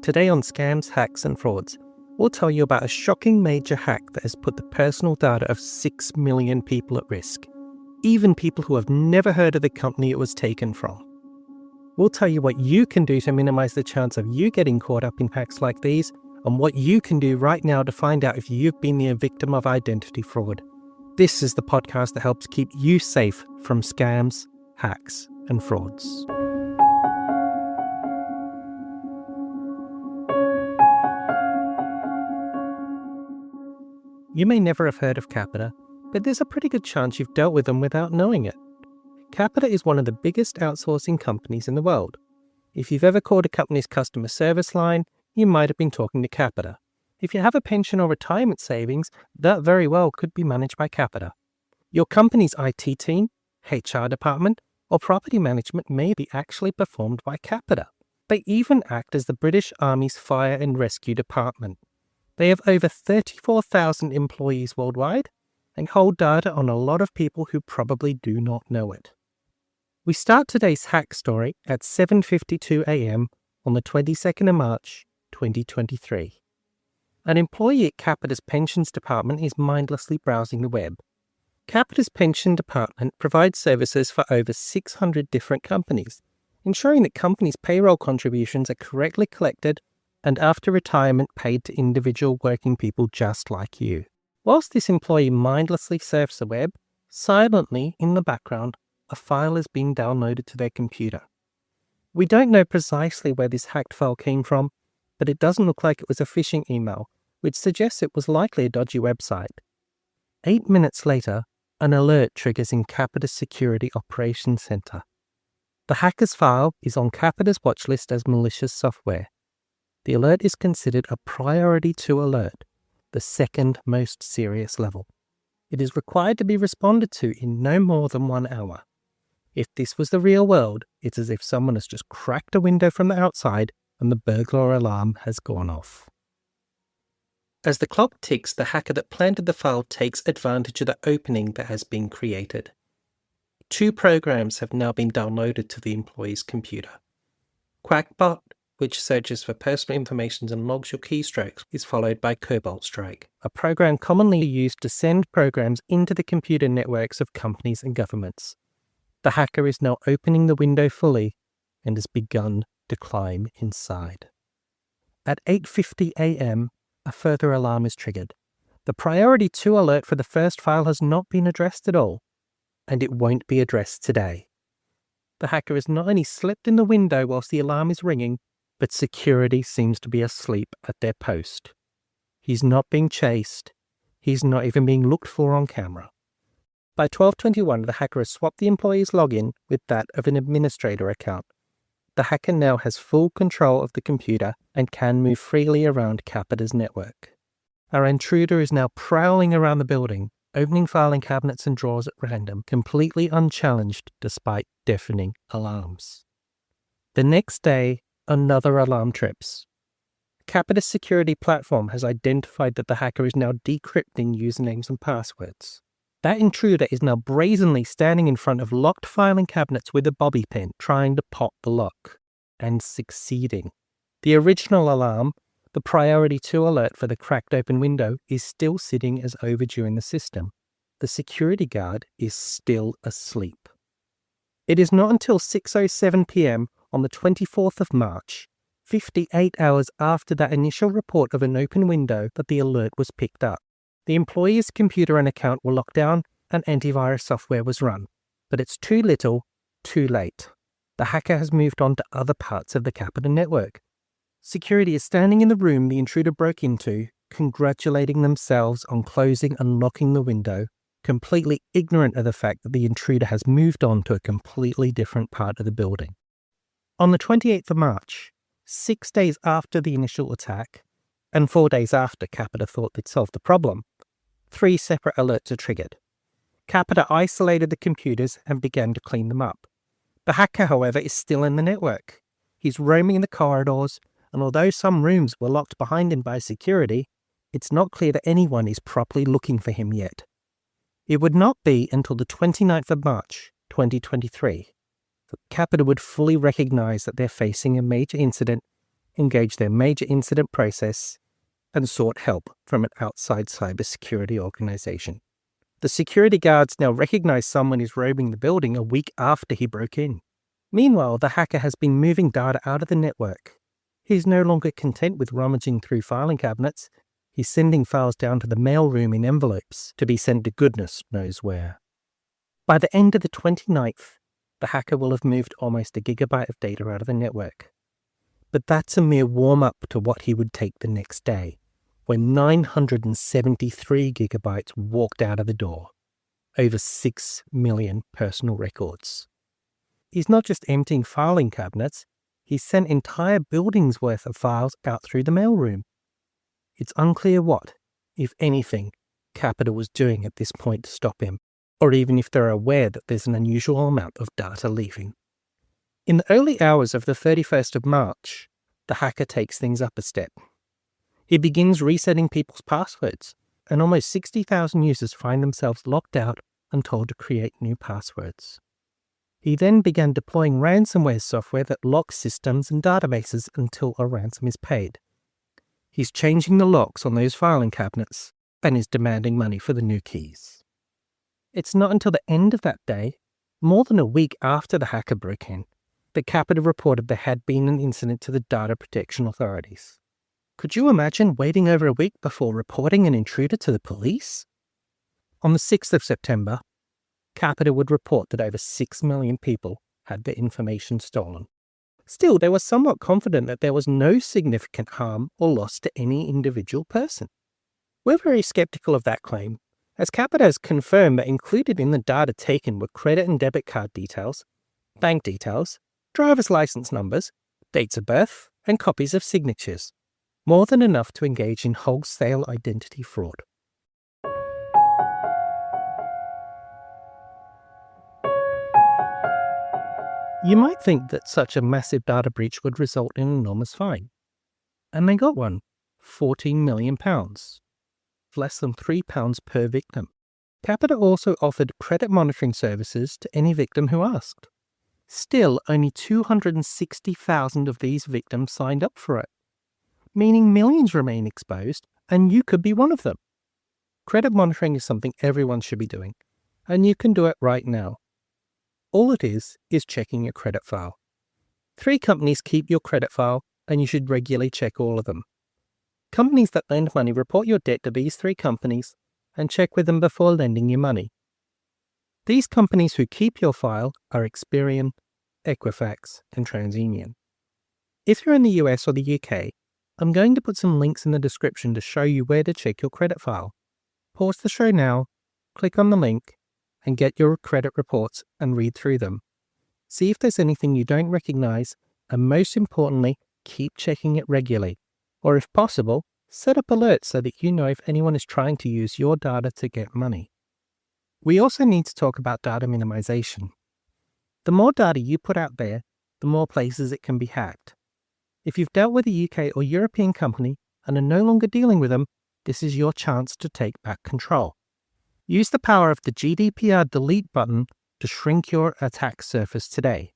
Today on Scams, Hacks and Frauds, we'll tell you about a shocking major hack that has put the personal data of 6 million people at risk, even people who have never heard of the company it was taken from. We'll tell you what you can do to minimize the chance of you getting caught up in hacks like these, and what you can do right now to find out if you've been the victim of identity fraud. This is the podcast that helps keep you safe from scams, hacks, and frauds. You may never have heard of Capita, but there's a pretty good chance you've dealt with them without knowing it. Capita is one of the biggest outsourcing companies in the world. If you've ever called a company's customer service line, you might have been talking to Capita. If you have a pension or retirement savings, that very well could be managed by Capita. Your company's IT team, HR department, or property management may be actually performed by Capita. They even act as the British Army's Fire and Rescue Department. They have over 34,000 employees worldwide and hold data on a lot of people who probably do not know it. We start today's hack story at 7:52 a.m. on the 22nd of March, 2023. An employee at Capita's pensions department is mindlessly browsing the web. Capita's pension department provides services for over 600 different companies, ensuring that companies' payroll contributions are correctly collected and after retirement paid to individual working people just like you. Whilst this employee mindlessly surfs the web, silently in the background, a file is being downloaded to their computer. We don't know precisely where this hacked file came from, but it doesn't look like it was a phishing email, which suggests it was likely a dodgy website. 8 minutes later, an alert triggers in Capita's Security Operations Center. The hacker's file is on Capita's watch list as malicious software. The alert is considered a priority 2 alert, the second most serious level. It is required to be responded to in no more than 1 hour. If this was the real world, it's as if someone has just cracked a window from the outside and the burglar alarm has gone off. As the clock ticks, the hacker that planted the file takes advantage of the opening that has been created. 2 programs have now been downloaded to the employee's computer. Quackbot, which searches for personal information and logs your keystrokes, is followed by Cobalt Strike, a program commonly used to send programs into the computer networks of companies and governments. The hacker is now opening the window fully and has begun to climb inside. At 8:50 a.m., a further alarm is triggered. The priority 2 alert for the first file has not been addressed at all, and it won't be addressed today. The hacker has not only slipped in the window whilst the alarm is ringing, but security seems to be asleep at their post. He's not being chased. He's not even being looked for on camera. By 12:21, the hacker has swapped the employee's login with that of an administrator account. The hacker now has full control of the computer and can move freely around Capita's network. Our intruder is now prowling around the building, opening filing cabinets and drawers at random, completely unchallenged despite deafening alarms. The next day, another alarm trips. Capita's security platform has identified that the hacker is now decrypting usernames and passwords. That intruder is now brazenly standing in front of locked filing cabinets with a bobby pin, trying to pop the lock, and succeeding. The original alarm, the priority 2 alert for the cracked open window, is still sitting as overdue in the system. The security guard is still asleep. It is not until 6:07 p.m. on the 24th of March, 58 hours after that initial report of an open window, that the alert was picked up. The employee's computer and account were locked down and antivirus software was run. But it's too little, too late. The hacker has moved on to other parts of the Capita network. Security is standing in the room the intruder broke into, congratulating themselves on closing and locking the window, completely ignorant of the fact that the intruder has moved on to a completely different part of the building. On the 28th of March, 6 days after the initial attack, and 4 days after Capita thought they'd solved the problem, 3 separate alerts are triggered. Capita isolated the computers and began to clean them up. The hacker, however, is still in the network. He's roaming the corridors, and although some rooms were locked behind him by security, it's not clear that anyone is properly looking for him yet. It would not be until the 29th of March, 2023, that Capita would fully recognise that they're facing a major incident engaged their major incident process, and sought help from an outside cybersecurity organization. The security guards now recognize someone is roaming the building a week after he broke in. Meanwhile, the hacker has been moving data out of the network. He's no longer content with rummaging through filing cabinets. He's sending files down to the mailroom in envelopes to be sent to goodness knows where. By the end of the 29th, the hacker will have moved almost a gigabyte of data out of the network. But that's a mere warm-up to what he would take the next day, when 973 gigabytes walked out of the door. Over 6 million personal records. He's not just emptying filing cabinets, he's sent entire buildings' worth of files out through the mailroom. It's unclear what, if anything, Capita was doing at this point to stop him, or even if they're aware that there's an unusual amount of data leaving. In the early hours of the 31st of March, the hacker takes things up a step. He begins resetting people's passwords, and almost 60,000 users find themselves locked out and told to create new passwords. He then began deploying ransomware software that locks systems and databases until a ransom is paid. He's changing the locks on those filing cabinets and is demanding money for the new keys. It's not until the end of that day, more than a week after the hacker broke in, that Capita reported there had been an incident to the data protection authorities. Could you imagine waiting over a week before reporting an intruder to the police? On the 6th of September, Capita would report that over 6 million people had their information stolen. Still, they were somewhat confident that there was no significant harm or loss to any individual person. We're very skeptical of that claim, as Capita has confirmed that included in the data taken were credit and debit card details, bank details, driver's license numbers, dates of birth, and copies of signatures. More than enough to engage in wholesale identity fraud. You might think that such a massive data breach would result in an enormous fine. And they got one, £14 million. Less than £3 per victim. Capita also offered credit monitoring services to any victim who asked. Still, only 260,000 of these victims signed up for it, meaning millions remain exposed, and you could be one of them. Credit monitoring is something everyone should be doing, and you can do it right now. All it is checking your credit file. 3 companies keep your credit file, and you should regularly check all of them. Companies that lend money report your debt to these 3 companies and check with them before lending you money. These companies who keep your file are Experian, Equifax, and TransUnion. If you're in the US or the UK, I'm going to put some links in the description to show you where to check your credit file. Pause the show now, click on the link, and get your credit reports and read through them. See if there's anything you don't recognize, and most importantly, keep checking it regularly. Or if possible, set up alerts so that you know if anyone is trying to use your data to get money. We also need to talk about data minimization. The more data you put out there, the more places it can be hacked. If you've dealt with a UK or European company and are no longer dealing with them, this is your chance to take back control. Use the power of the GDPR delete button to shrink your attack surface today.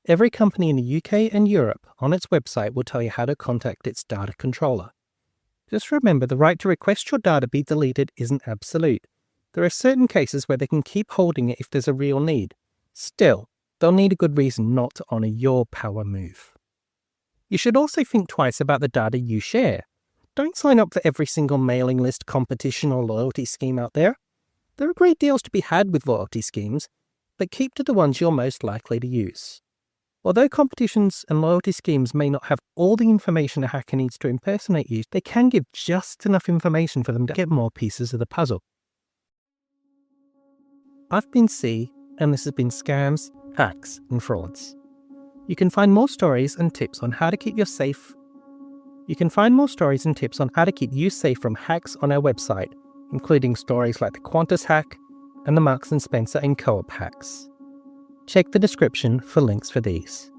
Every company in the UK and Europe on its website will tell you how to contact its data controller. Just remember, the right to request your data be deleted isn't absolute. There are certain cases where they can keep holding it if there's a real need. Still, they'll need a good reason not to honor your power move. You should also think twice about the data you share. Don't sign up for every single mailing list, competition, or loyalty scheme out there. There are great deals to be had with loyalty schemes, but keep to the ones you're most likely to use. Although competitions and loyalty schemes may not have all the information a hacker needs to impersonate you, they can give just enough information for them to get more pieces of the puzzle. I've been C, and this has been Scams, Hacks, and Frauds. You can find more stories and tips on how to keep you safe. You can find more stories and tips on how to keep you safe from hacks on our website, including stories like the Qantas hack and the Marks & Spencer and Co-op hacks. Check the description for links for these.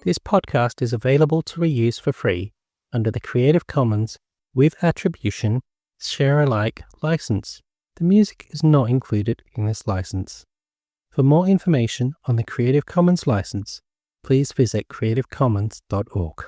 This podcast is available to reuse for free under the Creative Commons with Attribution Share Alike license. The music is not included in this license. For more information on the Creative Commons license, please visit creativecommons.org.